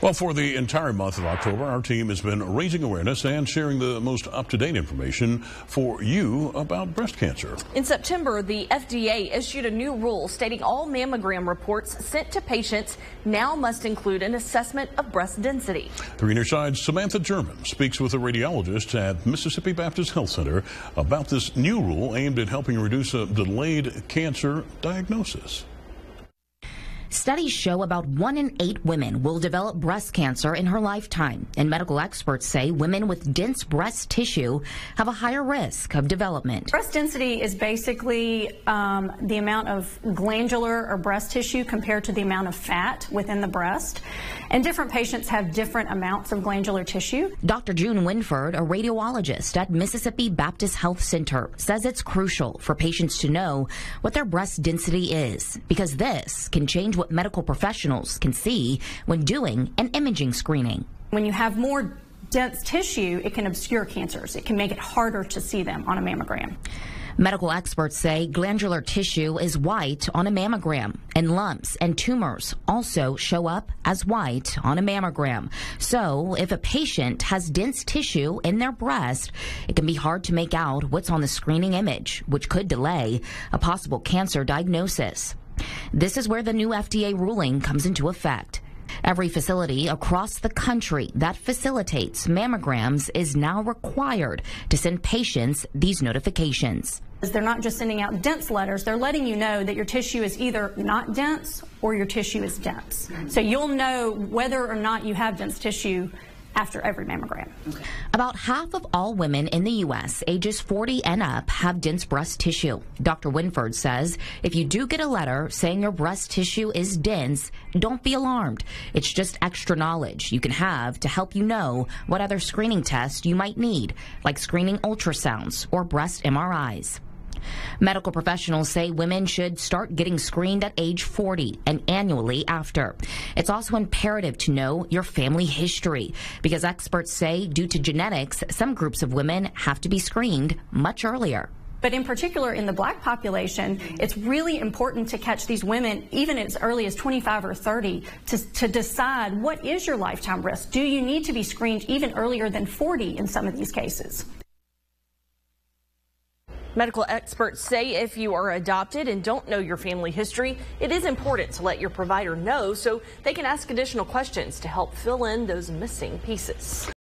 Well, for the entire month of October, our team has been raising awareness and sharing the most up-to-date information for you about breast cancer. In September, the FDA issued a new rule stating all mammogram reports sent to patients now must include an assessment of breast density. 3 News Side's Samantha German speaks with a radiologist at Mississippi Baptist Health Center about this new rule aimed at helping reduce a delayed cancer diagnosis. Studies show about 1 in 8 women will develop breast cancer in her lifetime, and medical experts say women with dense breast tissue have a higher risk of development. Breast density is basically the amount of glandular or breast tissue compared to the amount of fat within the breast, and different patients have different amounts of glandular tissue. Dr. June Windford, a radiologist at Mississippi Baptist Health Center, says it's crucial for patients to know what their breast density is, because this can change what medical professionals can see when doing an imaging screening. When you have more dense tissue, it can obscure cancers. It can make it harder to see them on a mammogram. Medical experts say glandular tissue is white on a mammogram, and lumps and tumors also show up as white on a mammogram. So if a patient has dense tissue in their breast, it can be hard to make out what's on the screening image, which could delay a possible cancer diagnosis. This is where the new FDA ruling comes into effect. Every facility across the country that facilitates mammograms is now required to send patients these notifications. They're not just sending out dense letters, they're letting you know that your tissue is either not dense or your tissue is dense. So you'll know whether or not you have dense tissue after every mammogram. About half of all women in the U.S. ages 40 and up have dense breast tissue. Dr. Windford says if you do get a letter saying your breast tissue is dense, don't be alarmed. It's just extra knowledge you can have to help you know what other screening tests you might need, like screening ultrasounds or breast MRIs. Medical professionals say women should start getting screened at age 40 and annually after. It's also imperative to know your family history because experts say due to genetics, some groups of women have to be screened much earlier. But in particular, in the Black population, it's really important to catch these women even as early as 25 or 30 to decide what is your lifetime risk. Do you need to be screened even earlier than 40 in some of these cases? Medical experts say if you are adopted and don't know your family history, it is important to let your provider know so they can ask additional questions to help fill in those missing pieces.